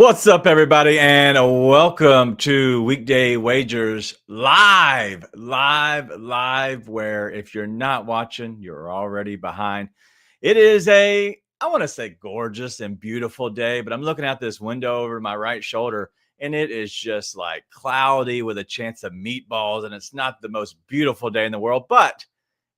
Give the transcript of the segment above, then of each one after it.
What's up, everybody, and welcome to Weekday Wagers live, where if you're not watching, you're already behind. It is I want to say gorgeous and beautiful day, but I'm looking out this window over my right shoulder, and it is just like cloudy with a chance of meatballs, and it's not the most beautiful day in the world, but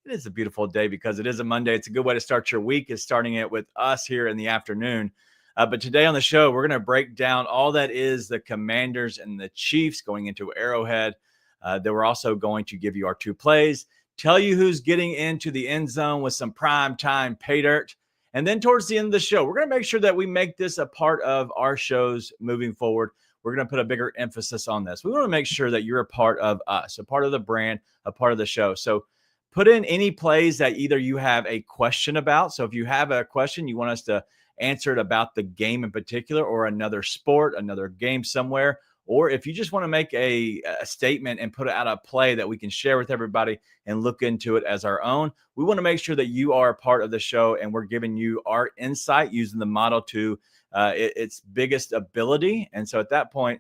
it is a beautiful day because it is a Monday. It's a good way to start your week, is starting it with us here in the afternoon. But today on the show, we're going to break down all that is the Commanders and the Chiefs going into Arrowhead. Then we're also going to give you our two plays, tell you who's getting into the end zone with some prime time pay dirt. And then towards the end of the show, we're going to make sure that we make this a part of our shows moving forward. We're going to put a bigger emphasis on this. We want to make sure that you're a part of us, a part of the brand, a part of the show. So put in any plays that either you have a question about. So if you have a question, you want us to answer it about the game in particular, or another sport, another game somewhere, or if you just want to make a statement and put out a play that we can share with everybody and look into it as our own, we want to make sure that you are a part of the show and we're giving you our insight using the model to its biggest ability. And so at that point,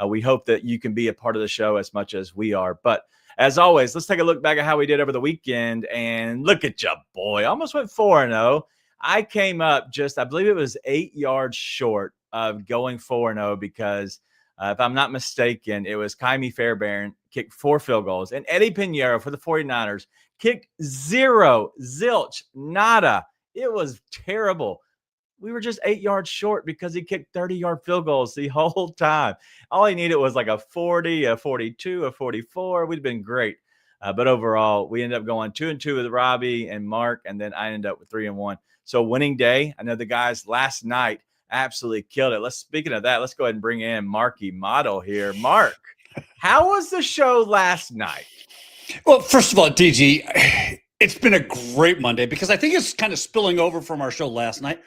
we hope that you can be a part of the show as much as we are. But as always, let's take a look back at how we did over the weekend. And look at you, boy. Almost went 4-0. I came up I believe it was 8 yards short of going 4-0 because if I'm not mistaken, it was Kaimi Fairbairn kicked 4 field goals, and Eddie Pinheiro for the 49ers kicked 0, zilch, nada. It was terrible. We were just 8 yards short because he kicked 30-yard field goals the whole time. All he needed was like a 40, a 42, a 44. We'd been great. But overall, we ended up going 2-2 with Robbie and Mark, and then I ended up with 3-1. So winning day. I know the guys last night absolutely killed it. Speaking of that, let's go ahead and bring in Marky Model here. Mark, how was the show last night? Well, first of all, DG, it's been a great Monday because I think it's kind of spilling over from our show last night.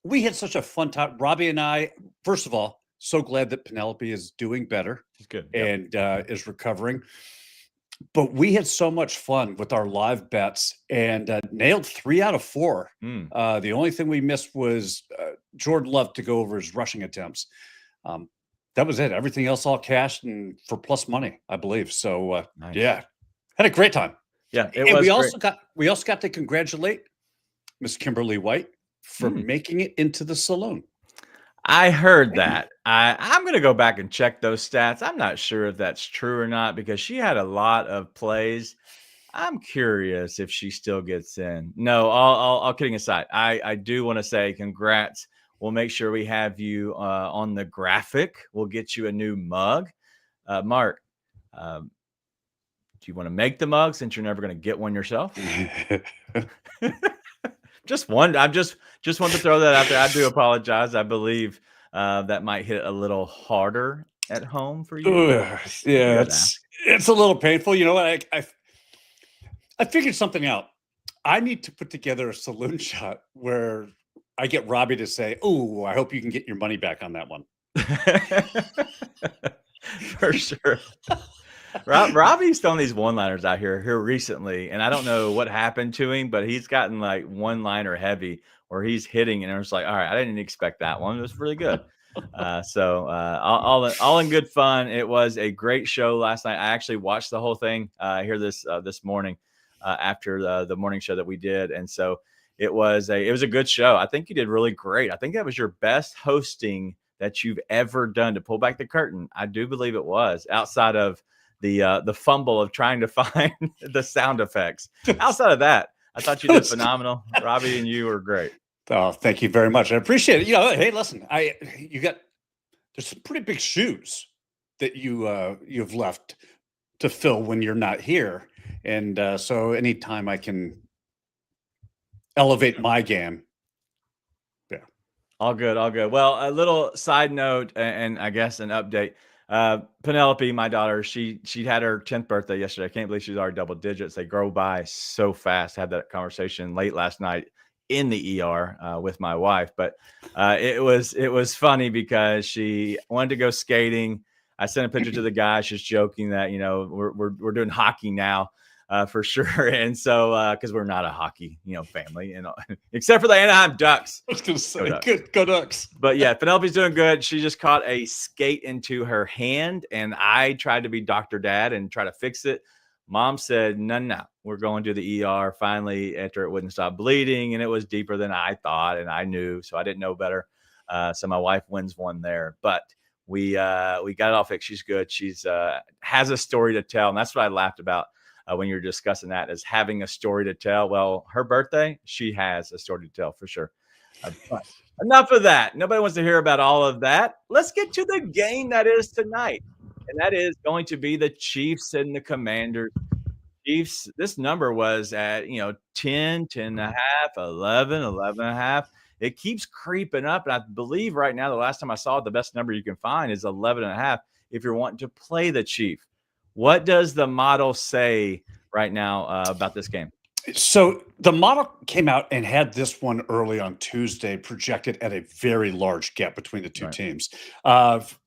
We had such a fun time. Robbie and I, first of all, so glad that Penelope is doing better. She's good. And is recovering. But we had so much fun with our live bets and nailed 3 out of 4. The only thing we missed was Jordan Love to go over his rushing attempts. That was it. Everything else all cashed and for plus money, I believe. So, nice. Yeah, had a great time. Yeah, we also got to congratulate Miss Kimberly White for making it into the saloon. I heard that. I'm going to go back and check those stats. I'm not sure if that's true or not because she had a lot of plays. I'm curious if she still gets in. No, all kidding aside, I do want to say congrats. We'll make sure we have you on the graphic. We'll get you a new mug. Mark, do you want to make the mug since you're never going to get one yourself? Just one. I just want to throw that out there. I do apologize. I believe that might hit a little harder at home for you. Yeah, it's a little painful. You know what? I figured something out. I need to put together a saloon shot where I get Robbie to say, "Oh, I hope you can get your money back on that one." For sure. Robbie's throwing these one-liners out here recently, and I don't know what happened to him, but he's gotten like one-liner heavy, or he's hitting, and it's like, all right, I didn't expect that one. It was really good. All in good fun. It was a great show last night. I actually watched the whole thing here this morning after the morning show that we did, and so it was a good show. I think you did really great. I think that was your best hosting that you've ever done. To pull back the curtain, I do believe it was, outside of the fumble of trying to find the sound effects. Outside of that, I thought you did phenomenal. Robbie and you were great. Oh, thank you very much. I appreciate it. Hey, listen, there's some pretty big shoes that you've left to fill when you're not here. And so anytime I can elevate my game. Yeah. All good. Well, a little side note and I guess an update. Penelope, my daughter, she had her 10th birthday yesterday. I can't believe she's already double digits. They grow by so fast. Had that conversation late last night in the ER with my wife, but it was funny because she wanted to go skating. I sent a picture to the guy. She's joking that we're doing hockey now. for sure. And so, because we're not a hockey, family, except for the Anaheim Ducks. I was going to say, go Ducks. But yeah, Penelope's doing good. She just caught a skate into her hand, and I tried to be Dr. Dad and try to fix it. Mom said, no, we're going to the ER finally after it wouldn't stop bleeding, and it was deeper than I thought, and I knew, so I didn't know better. So my wife wins one there, but we got it all fixed. She's good. She's has a story to tell, and that's what I laughed about when you were discussing that, is having a story to tell. Well, her birthday, she has a story to tell for sure. But enough of that. Nobody wants to hear about all of that. Let's get to the game that is tonight. And that is going to be the Chiefs and the Commanders. Chiefs, this number was at, 10, 10 and a half, 11, 11 and a half. It keeps creeping up. And I believe right now, the last time I saw it, the best number you can find is 11 and a half if you're wanting to play the Chief. What does the model say right now about this game? So the model came out and had this one early on Tuesday projected at a very large gap between the two teams.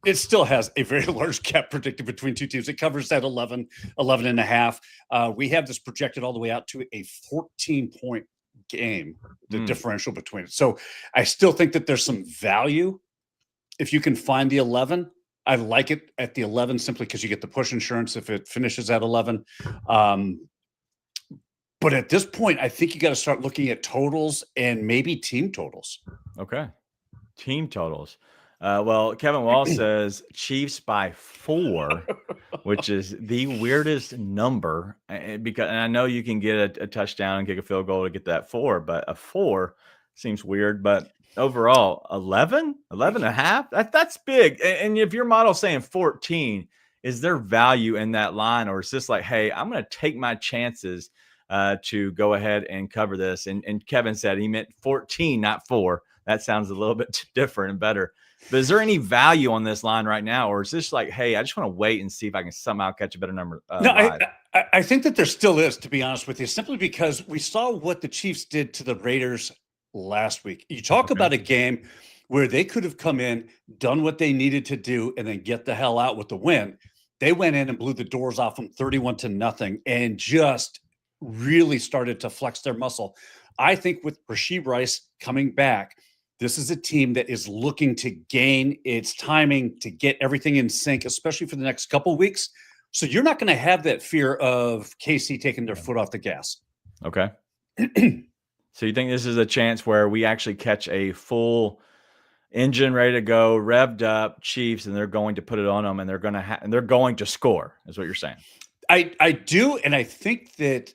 It still has a very large gap predicted between two teams. It covers that 11 and a half. We have this projected all the way out to a 14-point game, the differential between it. So I still think that there's some value if you can find the 11. I like it at the 11 simply because you get the push insurance if it finishes at 11. But at this point, I think you got to start looking at totals and maybe team totals. Okay. Team totals. Well, Kevin Wall says Chiefs by 4, which is the weirdest number because, and I know you can get a touchdown and kick a field goal to get that 4, but a 4 seems weird. But overall, 11 and a half, that's big. And if your model's saying 14, is there value in that line? Or is this like, hey, I'm going to take my chances to go ahead and cover this? And Kevin said he meant 14, not 4. That sounds a little bit different and better. But is there any value on this line right now? Or is this like, hey, I just want to wait and see if I can somehow catch a better number? No, I think that there still is, to be honest with you, simply because we saw what the Chiefs did to the Raiders last week. You talk about a game where they could have come in, done what they needed to do, and then get the hell out with the win. They went in and blew the doors off them 31-0 and just really started to flex their muscle. I think with Rashee Rice coming back, this is a team that is looking to gain its timing, to get everything in sync, especially for the next couple of weeks. So you're not going to have that fear of KC taking their foot off the gas. Okay. So you think this is a chance where we actually catch a full engine ready to go, revved up Chiefs, and they're going to put it on them, and they're going to score, is what you're saying? I do, and I think that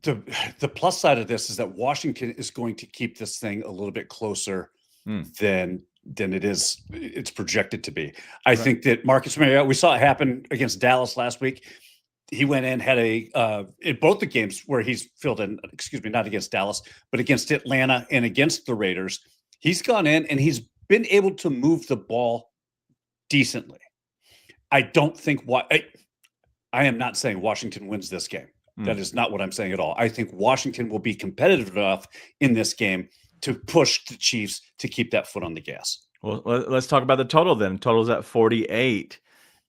the plus side of this is that Washington is going to keep this thing a little bit closer than it's projected to be. I think that Marcus Mariota, we saw it happen against Dallas last week. He went in, had in both the games where he's filled in, not against Dallas, but against Atlanta and against the Raiders. He's gone in and he's been able to move the ball decently. I don't think I am not saying Washington wins this game. That is not what I'm saying at all. I think Washington will be competitive enough in this game to push the Chiefs to keep that foot on the gas. Well, let's talk about the total then. Total's at 48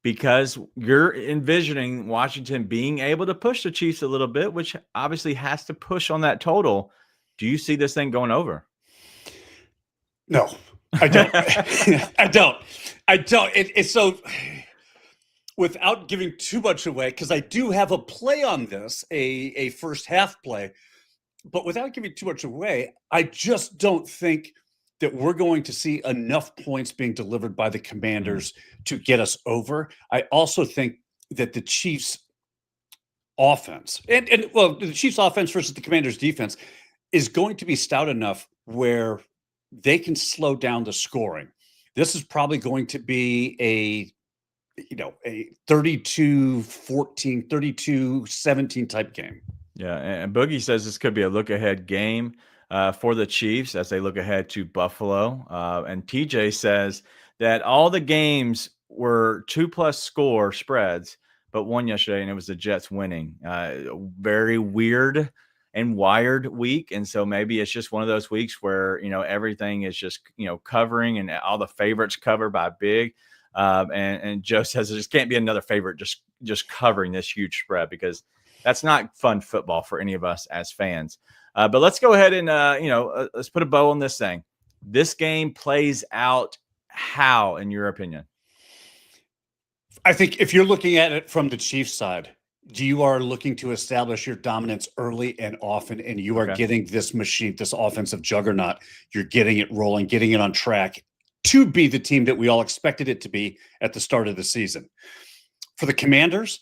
because you're envisioning Washington being able to push the Chiefs a little bit, which obviously has to push on that total. Do you see this thing going over? No, I don't. I don't. It's so... Without giving too much away, because I do have a play on this, a first half play, but without giving too much away, I just don't think that we're going to see enough points being delivered by the Commanders to get us over. I also think that the Chiefs' offense, and the Chiefs' offense versus the Commanders' defense is going to be stout enough where they can slow down the scoring. This is probably going to be a 32-14, 32-17 type game. Yeah, and Boogie says this could be a look-ahead game for the Chiefs as they look ahead to Buffalo. And TJ says that all the games were 2+ score spreads, but one yesterday, and it was the Jets winning. Very weird and wired week, and so maybe it's just one of those weeks where everything is just covering, and all the favorites covered by big. And Joe says there just can't be another favorite just covering this huge spread because That's not fun football for any of us as fans. But let's go ahead and, let's put a bow on this thing. This game plays out how, in your opinion? I think if you're looking at it from the Chiefs side, you are looking to establish your dominance early and often, and you are getting this machine, this offensive juggernaut. You're getting it rolling, getting it on track to be the team that we all expected it to be at the start of the season. For the Commanders,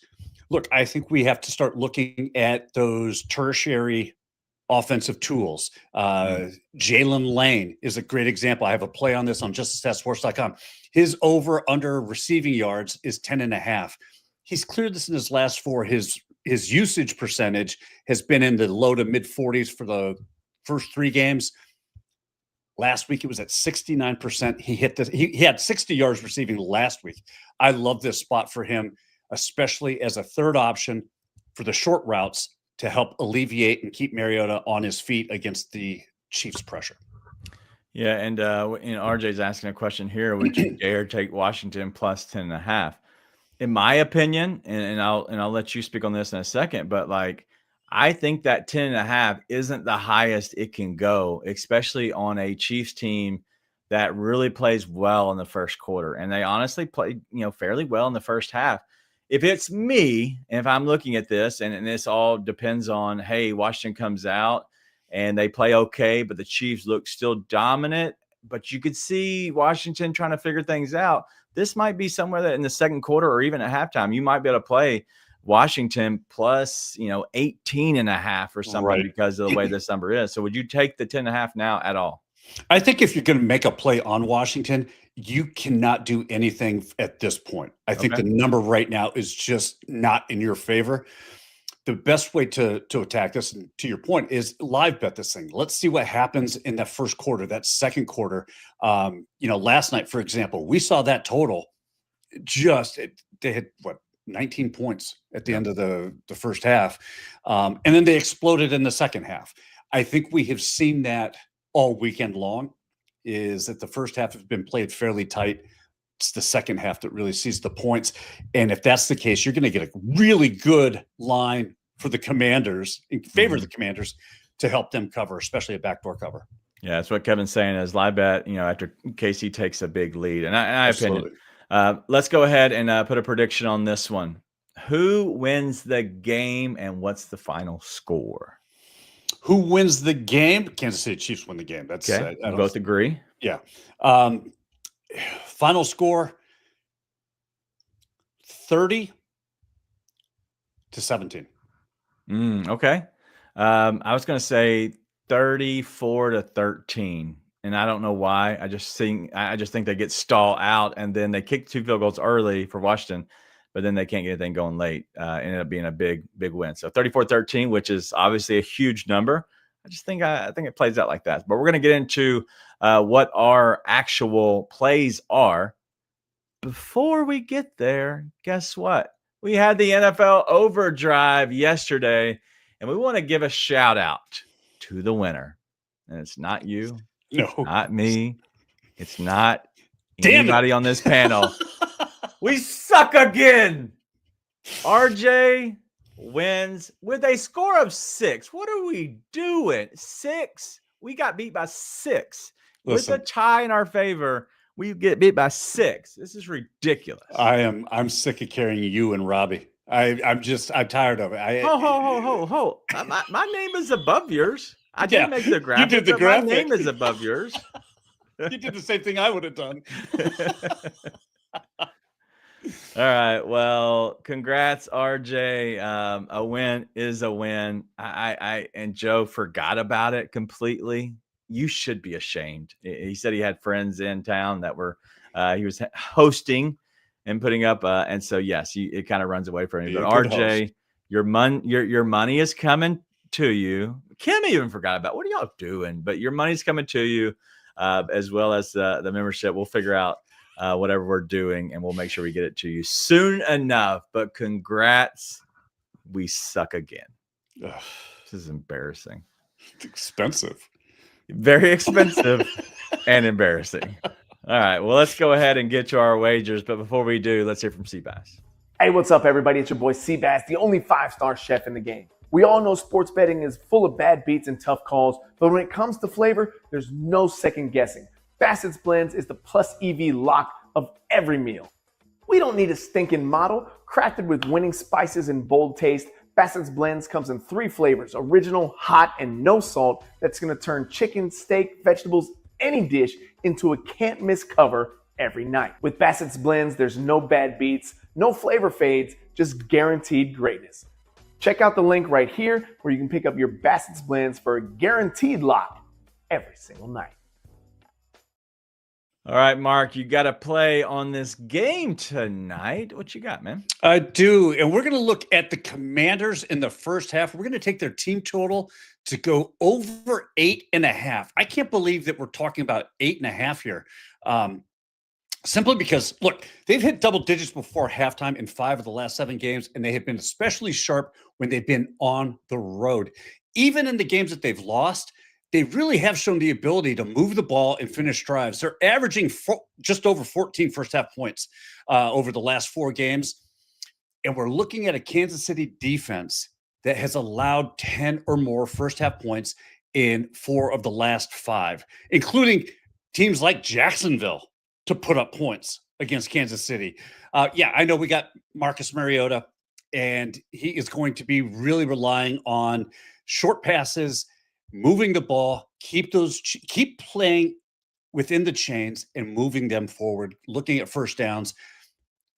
look, I think we have to start looking at those tertiary offensive tools. Jalen Lane is a great example. I have a play on this on justicestatsports.com. His over-under receiving yards is 10.5. He's cleared this in his last 4. His usage percentage has been in the low to mid 40s for the first 3 games. Last week it was at 69%. He hit this. He had 60 yards receiving last week. I love this spot for him, especially as a third option for the short routes to help alleviate and keep Mariota on his feet against the Chiefs' pressure. Yeah, and RJ's asking a question here. Would you dare take Washington plus 10.5? In my opinion, and I'll let you speak on this in a second, but like I think that 10.5 isn't the highest it can go, especially on a Chiefs team that really plays well in the first quarter. And they honestly played, fairly well in the first half. If it's me, and if I'm looking at this, and this all depends on, hey, Washington comes out and they play okay, but the Chiefs look still dominant, but you could see Washington trying to figure things out. This might be somewhere that in the second quarter or even at halftime, you might be able to play Washington plus, 18.5 or something because of the way this number is. So would you take the 10.5 now at all? I think if you're going to make a play on Washington, you cannot do anything at this point. I think the number right now is just not in your favor. The best way to attack this, and to your point, is live bet this thing. Let's see what happens in that first quarter, that second quarter. Last night, for example, we saw that total they had 19 points at the end of the first half. And then they exploded in the second half. I think we have seen that all weekend long, is that the first half has been played fairly tight. It's the second half that really sees the points. And if that's the case, you're going to get a really good line for the Commanders, in favor of the Commanders, to help them cover, especially a backdoor cover. Yeah, that's what Kevin's saying is live bet, after KC takes a big lead. And I opinion. Let's go ahead and put a prediction on this one. Who wins the game and what's the final score? Who wins the game? Kansas City Chiefs win the game. That's okay. We both agree. Yeah. Final score 30-17. Okay. I was going to say 34-13. And I don't know why. I just think they get stalled out, and then they kick 2 field goals early for Washington, but then they can't get anything going late. Ended up being a big win. So 34-13, which is obviously a huge number. I think it plays out like that. But we're going to get into what our actual plays are. Before we get there, guess what? We had the NFL Overdrive yesterday, and we want to give a shout out to the winner. And it's not you. No, not me. It's not anybody on this panel. We suck again. RJ wins with a score of 6. What are we doing? 6? We got beat by 6. Listen, with a tie in our favor, we get beat by 6. This is ridiculous. I'm sick of carrying you and Robbie. I'm tired of it. Ho. My name is above yours. I did make the graphic. You did the graphic. My name is above yours. You did the same thing I would have done. All right. Well, congrats, RJ. A win is a win. I and Joe forgot about it completely. You should be ashamed. He said he had friends in town that were he was hosting and putting up. And so, yes, it kind of runs away from you. But RJ, your money is coming to you. Kim even forgot about what are y'all doing? But your money's coming to you, as well as the membership. We'll figure out whatever we're doing, and we'll make sure we get it to you soon enough. But congrats, we suck again. Ugh, this is embarrassing. It's expensive. Very expensive and embarrassing. All right, well, let's go ahead and get to our wagers. But before we do, let's hear from Seabass. Hey, what's up, everybody? It's your boy Seabass, the only 5-star chef in the game. We all know sports betting is full of bad beats and tough calls, but when it comes to flavor, there's no second guessing. Bassett's Blends is the plus EV lock of every meal. We don't need a stinking model. Crafted with winning spices and bold taste, Bassett's Blends comes in 3 flavors: original, hot, and no salt. That's going to turn chicken, steak, vegetables, any dish into a can't miss cover every night. With Bassett's Blends, there's no bad beats, no flavor fades, just guaranteed greatness. Check out the link right here where you can pick up your Bassett's Blends for a guaranteed lock every single night. All right, Mark, you got to play on this game tonight. What you got, man? I do. And we're going to look at the Commanders in the first half. We're going to take their team total to go over 8.5. I can't believe that we're talking about 8.5 here. Simply because, look, they've hit double digits before halftime in 5 of the last 7 games, and they have been especially sharp when they've been on the road. Even in the games that they've lost, they really have shown the ability to move the ball and finish drives. They're averaging just over 14 first-half points over the last 4 games. And we're looking at a Kansas City defense that has allowed 10 or more first-half points in 4 of the last 5, including teams like Jacksonville to put up points against Kansas City. Yeah, I know we got Marcus Mariota, and he is going to be really relying on short passes, moving the ball, keep playing within the chains and moving them forward, looking at first downs,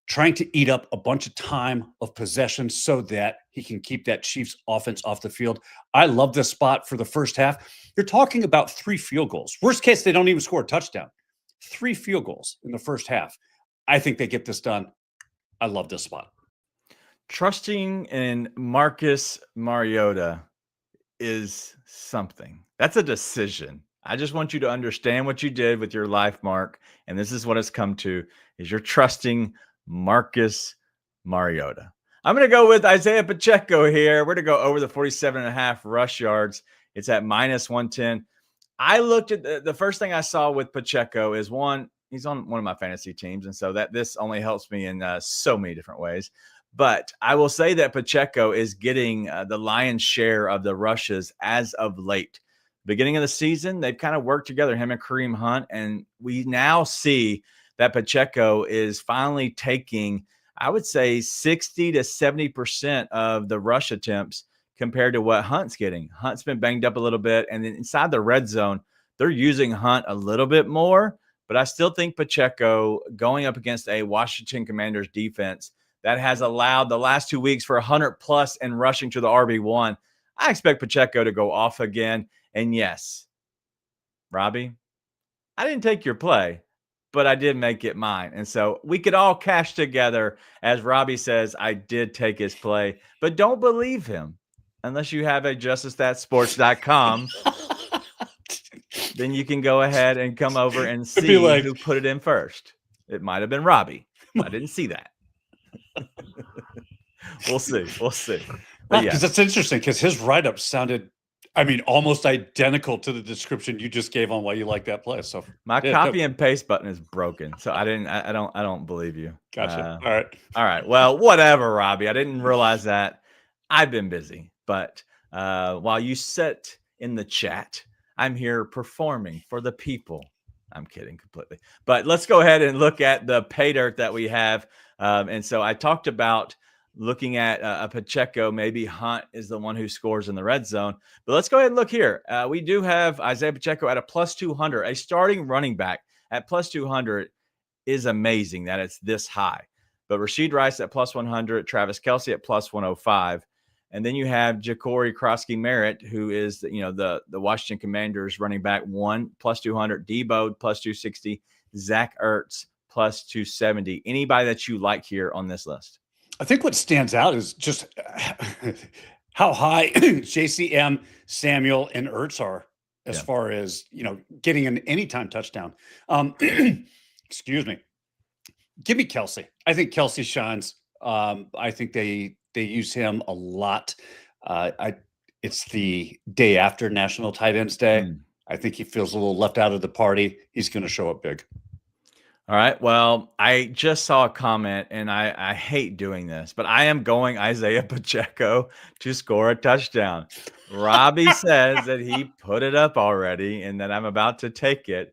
trying to eat up a bunch of time of possession so that he can keep that Chiefs offense off the field. I love this spot for the first half. You're talking about 3 field goals. Worst case, they don't even score a touchdown. 3 field goals in the first half. I think they get this done. I love this spot. Trusting in Marcus Mariota is something. That's a decision. I just want you to understand what you did with your life, Mark, and this is what it's come to, is you're trusting Marcus Mariota. I'm going to go with Isaiah Pacheco here. We're going to go over the 47.5 rush yards. It's at minus 110. I looked at the first thing I saw with Pacheco is he's on one of my fantasy teams. And so this only helps me in so many different ways. But I will say that Pacheco is getting the lion's share of the rushes as of late. Beginning of the season, they've kind of worked together, him and Kareem Hunt. And we now see that Pacheco is finally taking, I would say, 60 to 70% of the rush attempts compared to what Hunt's getting. Hunt's been banged up a little bit. And then inside the red zone, they're using Hunt a little bit more. But I still think Pacheco going up against a Washington Commanders defense that has allowed the last 2 weeks for 100+ and rushing to the RB1. I expect Pacheco to go off again. And yes, Robbie, I didn't take your play, but I did make it mine. And so we could all cash together. As Robbie says, I did take his play, but don't believe him. Unless you have a justthatsports.com, then you can go ahead and come over and see who put it in first. It might have been Robbie. I didn't see that. We'll see. But because that's interesting, because his write-up sounded, almost identical to the description you just gave on why you like that play. So my copy and paste button is broken, so I don't believe you. Gotcha. All right. Well, whatever, Robbie. I didn't realize that. I've been busy, but while you sit in the chat, I'm here performing for the people. I'm kidding completely. But let's go ahead and look at the pay dirt that we have. And so I talked about looking at a Pacheco. Maybe Hunt is the one who scores in the red zone. But let's go ahead and look here. We do have Isaiah Pacheco at a plus 200. A starting running back at plus 200 is amazing that it's this high. But Rashid Rice at plus 100, Travis Kelce at plus 105. And then you have Ja'Cory Krosky-Merritt, who is the Washington Commanders running back 1 plus 200, Debo plus 260, Zach Ertz plus 270. Anybody that you like here on this list? I think what stands out is just how high JCM, Samuel, and Ertz are as far as getting an anytime touchdown. Excuse me. Give me Kelce. I think Kelce shines. I think they use him a lot. It's the day after National Tight Ends Day. I think he feels a little left out of the party. He's going to show up big. All right. Well, I just saw a comment, and I hate doing this, but I am going Isaiah Pacheco to score a touchdown. Robbie says that he put it up already and that I'm about to take it.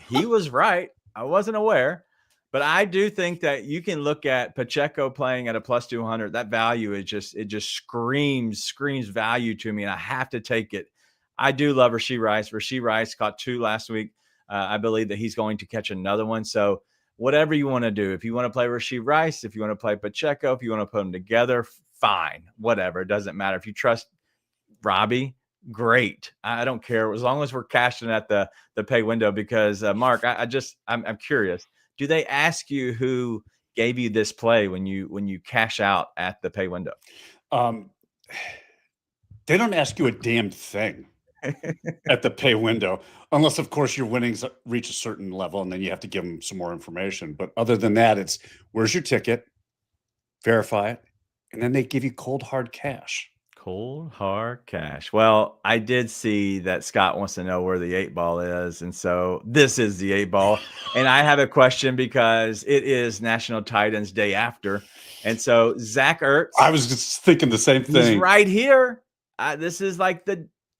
He was right. I wasn't aware, but I do think that you can look at Pacheco playing at a plus 200. That value is just screams value to me, and I have to take it. I do love Rashee Rice. Rashee Rice caught 2 last week. I believe that he's going to catch another one. So whatever you want to do, if you want to play Rashee Rice, if you want to play Pacheco, if you want to put them together, fine, whatever. It doesn't matter. If you trust Robbie, great. I don't care as long as we're cashing at the pay window. Because Mark, I'm curious. Do they ask you who gave you this play when you cash out at the pay window? They don't ask you a damn thing at the pay window, unless, of course, your winnings reach a certain level, and then you have to give them some more information. But other than that, it's where's your ticket, verify it, and then they give you cold hard cash. Cold hard cash. Well, I did see that Scott wants to know where the 8-ball is, and so this is the 8-ball. And I have a question because it is National Tight Ends Day after, and so Zach Ertz. I was just thinking the same thing. He's right here. This is like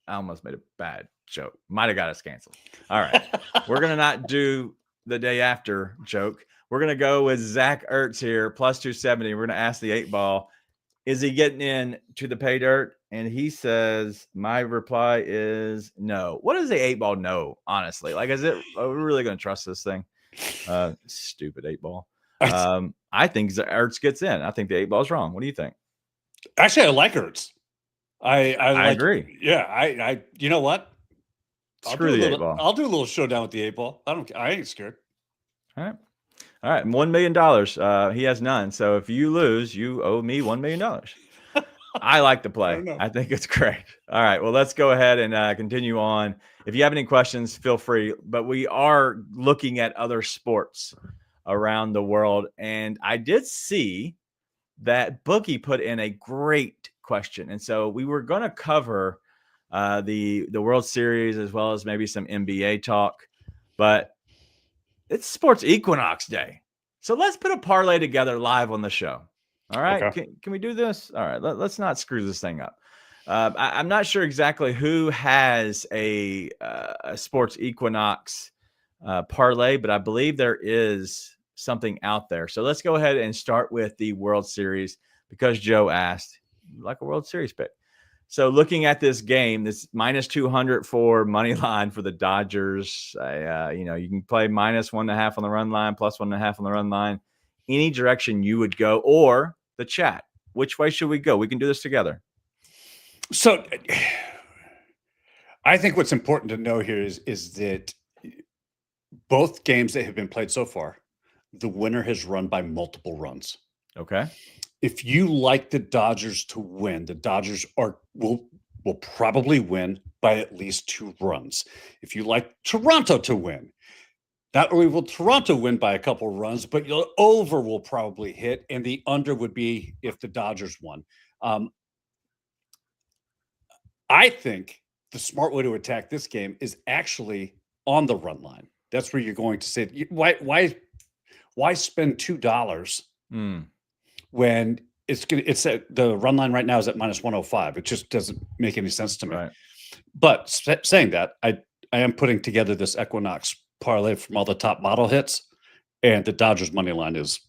I almost made a bad joke. Might have got us canceled. All right. We're going to not do the day after joke. We're going to go with Zach Ertz here, plus 270. We're going to ask the 8-ball, is he getting in to the pay dirt? And he says, my reply is no. What does the 8-ball know, honestly? Like, are we really going to trust this thing? Stupid 8-ball. I think Ertz gets in. I think the 8-ball's wrong. What do you think? Actually, I like Ertz. I agree. Yeah, I you know what? Screw the 8-ball. I'll do a little showdown with the 8-ball. I ain't scared. All right. $1 million. He has none. So if you lose, you owe me $1 million. I like the play. I think it's great. All right. Well, let's go ahead and continue on. If you have any questions, feel free. But we are looking at other sports around the world. And I did see that Boogie put in a great question. And so we were going to cover the World Series as well as maybe some NBA talk. But it's Sports Equinox Day. So let's put a parlay together live on the show. All right. Okay. Can we do this? All right. Let's not screw this thing up. I'm not sure exactly who has a Sports Equinox parlay, but I believe there is something out there. So let's go ahead and start with the World Series because Joe asked, like a World Series pick. So looking at this game, this minus 200 for money line for the Dodgers. You can play minus 1.5 on the run line, plus 1.5 on the run line. Any direction you would go, or the chat. Which way should we go? We can do this together. So I think what's important to know here is that both games that have been played so far, the winner has run by multiple runs. Okay. If you like the Dodgers to win, the Dodgers will probably win by at least 2 runs. If you like Toronto to win, not only will Toronto win by a couple runs, but your over will probably hit, and the under would be if the Dodgers won. I think the smart way to attack this game is actually on the run line. That's where you're going to say, why spend $2 when the run line right now is at minus 105. It just doesn't make any sense to me. Right. But saying that, I am putting together this Equinox parlay from all the top model hits, and the Dodgers money line is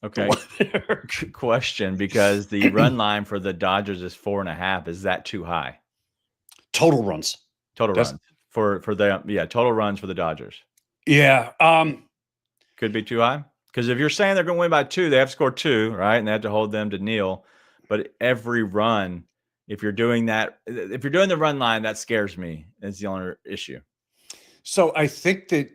okay. Good question, because the run line for the Dodgers is 4.5. Is that too high? Total runs. Total runs for total runs for the Dodgers. Yeah. Could be too high. Because if you're saying they're going to win by 2, they have to score 2, right? And they have to hold them to nil. But every run, if you're doing the run line, that scares me. It's the only issue. So I think that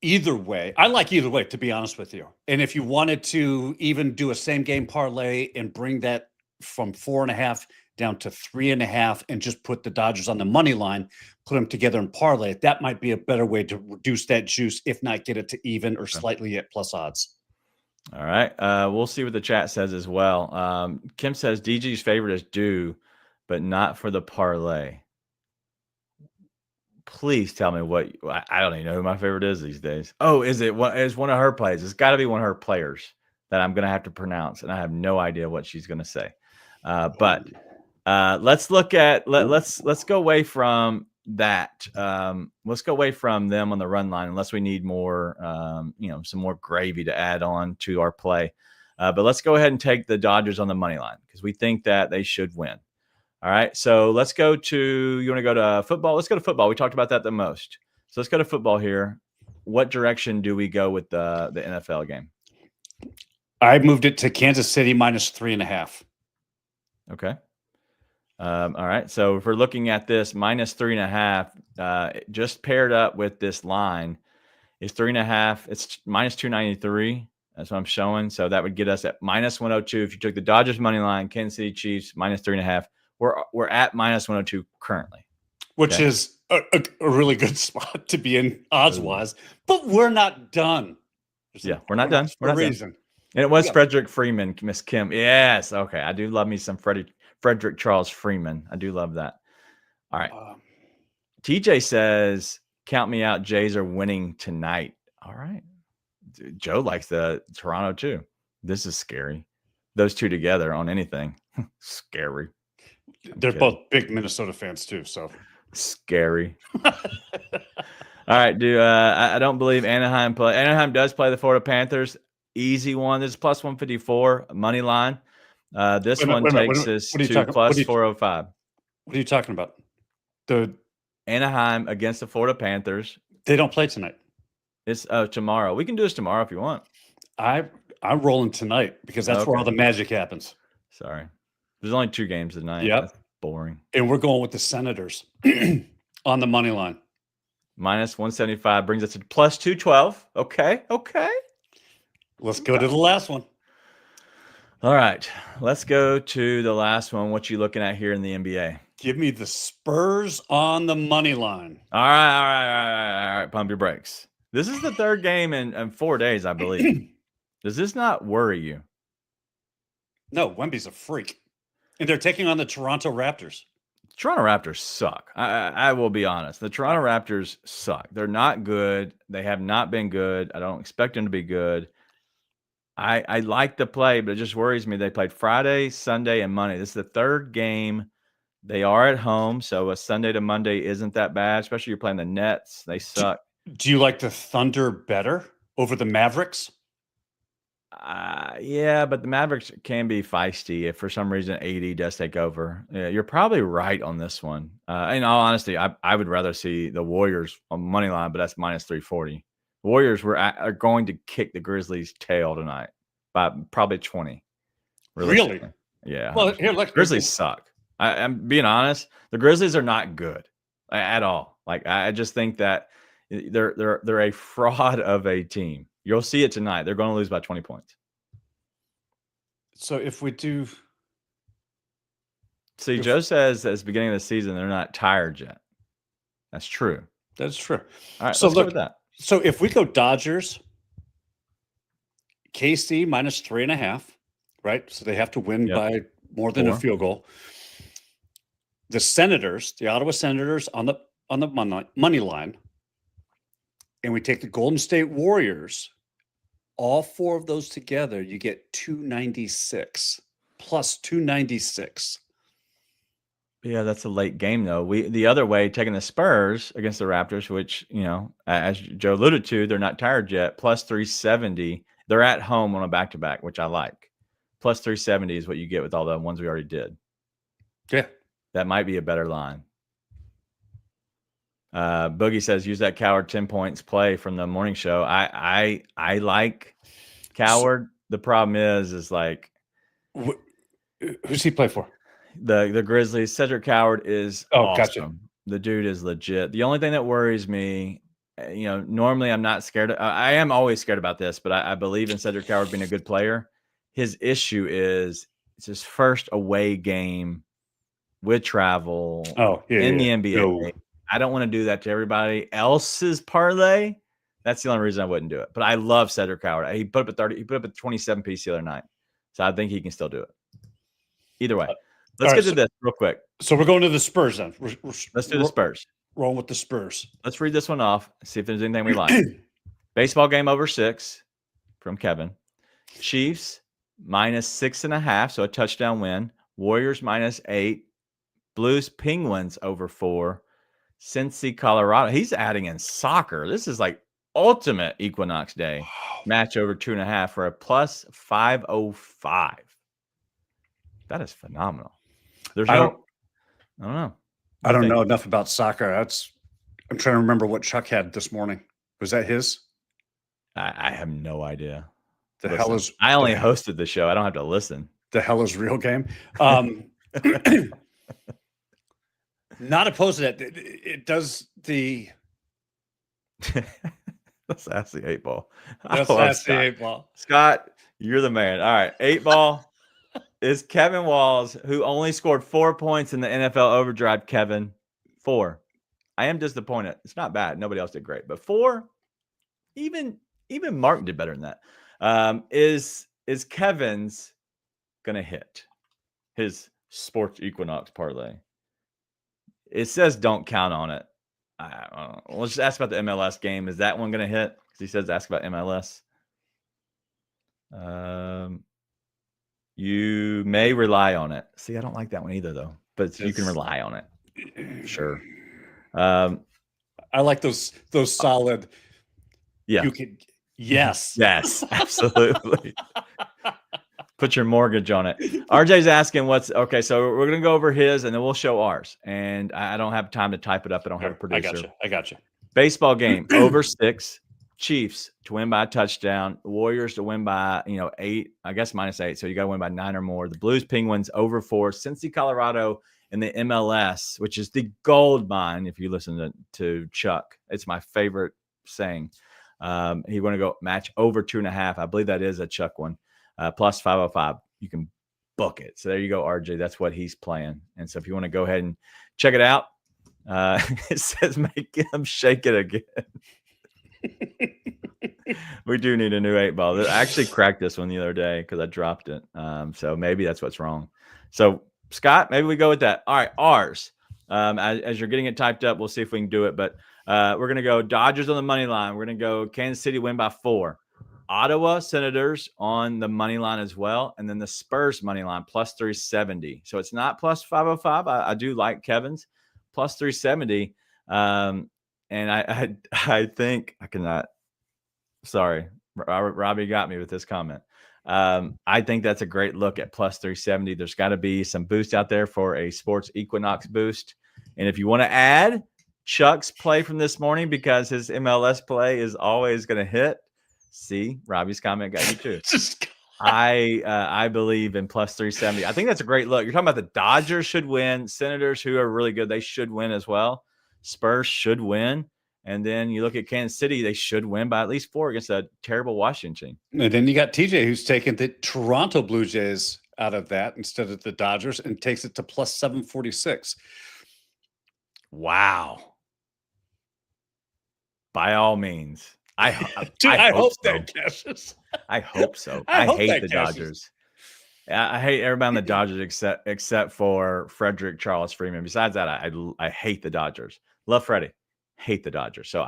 I like either way, to be honest with you. And if you wanted to even do a same game parlay and bring that from 4.5 down to 3.5 and just put the Dodgers on the money line, put them together in parlay, that might be a better way to reduce that juice, if not get it to even or slightly at plus odds. All right. We'll see what the chat says as well. Kim says DG's favorite is due, but not for the parlay. Please tell me what I don't even know who my favorite is these days. Oh, is it one? Is one of her plays? It's got to be one of her players that I'm going to have to pronounce, and I have no idea what she's going to say. But let's look at let's go away from that. Let's go away from them on the run line, unless we need more, some more gravy to add on to our play. But let's go ahead and take the Dodgers on the money line because we think that they should win. All right, so let's go to. You want to go to football? Let's go to football. We talked about that the most. So let's go to football here. What direction do we go with the NFL game? I moved it to Kansas City -3.5. Okay. All right. So if we're looking at this -3.5, just paired up with this line is 3.5. It's -293. That's what I'm showing. So that would get us at -102. If you took the Dodgers money line, Kansas City Chiefs -3.5. We're at -102 currently, which is a really good spot to be in odds wise. But we're not done. We're not done for a reason. And it was Frederick Freeman, Miss Kim. Yes. Okay. I do love me some Frederick Charles Freeman. I do love that. All right. TJ says, count me out. Jays are winning tonight. All right. Dude, Joe likes the Toronto too. This is scary. Those two together on anything. Scary. They're both big Minnesota fans too. So scary. All right. I don't believe Anaheim play. Anaheim does play the Florida Panthers. Easy one. This is +154 money line. This one takes us to +405. What are you talking about? The Anaheim against the Florida Panthers. They don't play tonight. It's tomorrow. We can do this tomorrow if you want. I'm rolling tonight because that's where all the magic happens. Sorry. There's only 2 games tonight. Yep. That's boring. And we're going with the Senators on the money line. -175 brings us to +212. Okay. Let's go to the last one. All right. Let's go to the last one. What you looking at here in the NBA? Give me the Spurs on the money line. All right. Pump your brakes. This is the third game in 4 days, I believe. Does this not worry you? No, Wemby's a freak. And they're taking on the Toronto Raptors. Toronto Raptors suck. I will be honest. The Toronto Raptors suck. They're not good. They have not been good. I don't expect them to be good. I like the play, but it just worries me. They played Friday, Sunday, and Monday. This is the third game. They are at home, so a Sunday to Monday isn't that bad, especially you're playing the Nets. They suck. Do you like the Thunder better over the Mavericks? Yeah, but the Mavericks can be feisty if for some reason AD does take over. Yeah, you're probably right on this one. In all honesty, I would rather see the Warriors on money line, but that's -340. Warriors are going to kick the Grizzlies' tail tonight by probably 20. Really? Yeah. Well, here, Grizzlies suck. I'm being honest. The Grizzlies are not good at all. Like I just think that they're a fraud of a team. You'll see it tonight. They're going to lose by 20 points. So if we do, see, Joe says at the beginning of the season they're not tired yet. That's true. That's true. All right. So let's look go with that. So if we go Dodgers, KC -3.5, right? So they have to win by more than a field goal. The Senators, the Ottawa Senators on the money line, and we take the Golden State Warriors, all 4 of those together, you get 296 plus 296. Yeah, that's a late game though. The other way, taking the Spurs against the Raptors, which, as Joe alluded to, they're not tired yet, +370. They're at home on a back-to-back, which I like. +370 is what you get with all the ones we already did. Yeah. That might be a better line. Boogie says, use that Coward 10 points play from the morning show. I like Coward. The problem is like, who's he play for? The Grizzlies. Cedric Coward is awesome. Gotcha. The dude is legit. The only thing that worries me, normally I'm not scared. I am always scared about this, but I believe in Cedric Coward being a good player. His issue is it's his first away game with travel in the NBA. No. I don't want to do that to everybody else's parlay. That's the only reason I wouldn't do it. But I love Cedric Coward. He put up a 30. He put up a 27 piece the other night. So I think he can still do it. Either way. Let's get to this real quick. So we're going to the Spurs then. Let's do the Spurs. Rolling with the Spurs. Let's read this one off. See if there's anything we like. Baseball game over 6 from Kevin. Chiefs -6.5, so a touchdown win. Warriors -8. Blues Penguins over 4. Cincy Colorado. He's adding in soccer. This is like ultimate Equinox Day. Match over 2.5 for a +505. That is phenomenal. I don't know. I don't know enough about soccer. I'm trying to remember what Chuck had this morning. Was that his? I have no idea. I only hosted the show. I don't have to listen. The hell is real game. Not opposed to that. It does the. Let's ask the 8 ball. Let's ask the 8 ball. Scott, you're the man. All right, 8 ball is Kevin Walls, who only scored 4 points in the NFL Overdrive. Kevin, 4. I am disappointed. It's not bad. Nobody else did great, but 4. Even Mark did better than that. Is Kevin's gonna hit his Sports Equinox parlay? It says don't count on it. I don't know. Let's just ask about the MLS game. Is that one going to hit? Because he says ask about MLS. You may rely on it. See, I don't like that one either, though. But you can rely on it. Sure. I like those solid. Yeah. You could. Yes. Yes. Absolutely. Put your mortgage on it. RJ's asking okay. So we're going to go over his and then we'll show ours. And I don't have time to type it up. I don't have a producer. I got you. Baseball game over 6. Chiefs to win by a touchdown. Warriors to win by, 8, I guess -8. So you got to win by 9 or more. The Blues Penguins over 4. Cincy Colorado in the MLS, which is the gold mine. If you listen to Chuck, it's my favorite saying. He want to go match over 2.5. I believe that is a Chuck one. +505. You can book it. So there you go, RJ. That's what he's playing. And so if you want to go ahead and check it out, it says make him shake it again. We do need a new 8 ball. I actually cracked this one the other day because I dropped it. So maybe that's what's wrong. So Scott, maybe we go with that. All right, ours. As you're getting it typed up, we'll see if we can do it. But we're going to go Dodgers on the money line. We're going to go Kansas City win by 4. Ottawa Senators on the money line as well. And then the Spurs money line +370. So it's not +505. I do like Kevin's +370. And I think I cannot. Sorry, Robbie got me with this comment. I think that's a great look at +370. There's got to be some boost out there for a Sports Equinox boost. And if you want to add Chuck's play from this morning because his MLS play is always going to hit. See, Robbie's comment got you too. I believe in +370. I think that's a great look. You're talking about the Dodgers should win. Senators, who are really good, they should win as well. Spurs should win. And then you look at Kansas City, they should win by at least 4 against a terrible Washington team. And then you got TJ, who's taken the Toronto Blue Jays out of that instead of the Dodgers and takes it to +746. Wow. By all means. I hope so. that catches. I hope so. I hate the Dodgers. I hate everybody on the Dodgers except for Frederick Charles Freeman. Besides that, I hate the Dodgers. Love Freddie. Hate the Dodgers. So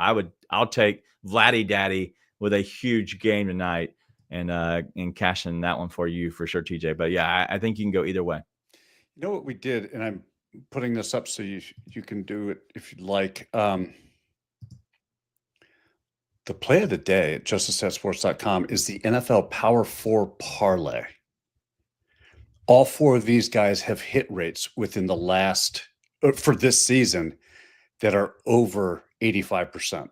I'll take Vladdy Daddy with a huge game tonight and cash in that one for you for sure, TJ. But yeah, I think you can go either way. You know what we did, and I'm putting this up so you can do it if you'd like. The play of the day at justiceatsports.com is the NFL Power 4 parlay. All 4 of these guys have hit rates within the last for this season that are over 85%.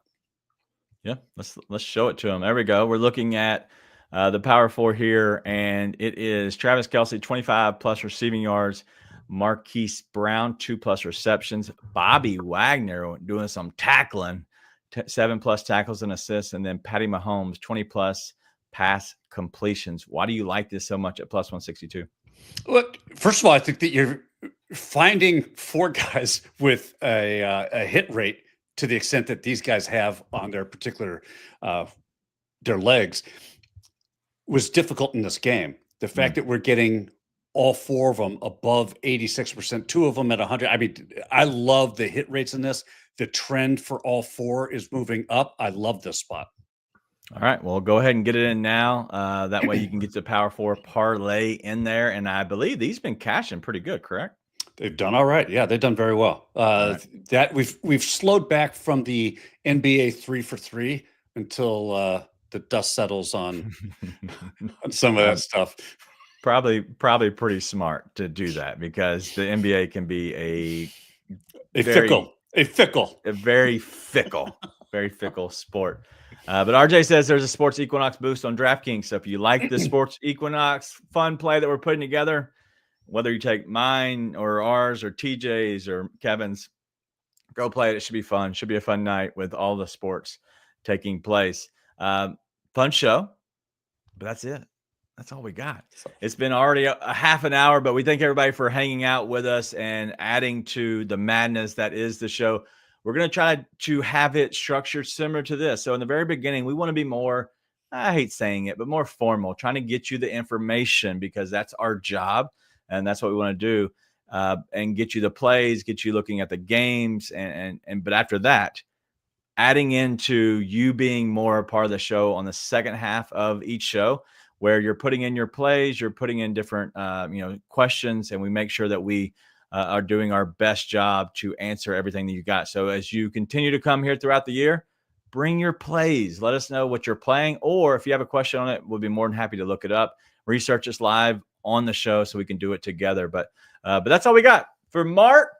Yeah, let's show it to them. There we go. We're looking at the Power 4 here, and it is Travis Kelce, 25+ receiving yards, Marquise Brown, 2+ receptions, Bobby Wagner doing some tackling, 7+ tackles and assists, and then Patty Mahomes, 20+ pass completions. Why do you like this so much at +162? Look, first of all, I think that you're finding 4 guys with a hit rate to the extent that these guys have on their particular their legs was difficult in this game. The fact that we're getting all 4 of them above 86%, 2 of them at 100. I mean, I love the hit rates in this. The trend for all 4 is moving up. I love this spot. All right, well, go ahead and get it in now. That way you can get the Power 4 parlay in there. And I believe these been cashing pretty good, correct? They've done all right. Yeah, they've done very well. Right. That we've slowed back from the NBA 3 for 3 until the dust settles on some of that stuff. Probably pretty smart to do that, because the NBA can be a very fickle sport. But RJ says there's a Sports Equinox boost on DraftKings. So if you like the Sports Equinox fun play that we're putting together, whether you take mine or ours or TJ's or Kevin's, go play it. It should be fun. Should be a fun night with all the sports taking place. Fun show, but that's it. That's all we got. It's been already a half an hour, but we thank everybody for hanging out with us and adding to the madness that is the show. We're going to try to have it structured similar to this. So in the very beginning, we want to be more, I hate saying it, but more formal, trying to get you the information, because that's our job. And that's what we want to do, and get you the plays, get you looking at the games. But after that, adding into you being more a part of the show on the second half of each show, where you're putting in your plays, you're putting in different, questions, and we make sure that we are doing our best job to answer everything that you got. So as you continue to come here throughout the year, bring your plays. Let us know what you're playing, or if you have a question on it, we'll be more than happy to look it up. Research us live on the show so we can do it together. But that's all we got for Mark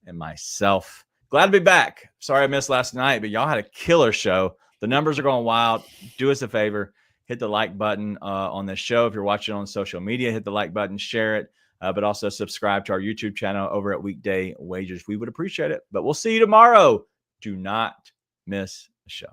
and myself. Glad to be back. Sorry I missed last night, but y'all had a killer show. The numbers are going wild. Do us a favor. Hit the like button on this show. If you're watching on social media, hit the like button, share it, but also subscribe to our YouTube channel over at Weekday Wagers. We would appreciate it. But we'll see you tomorrow. Do not miss the show.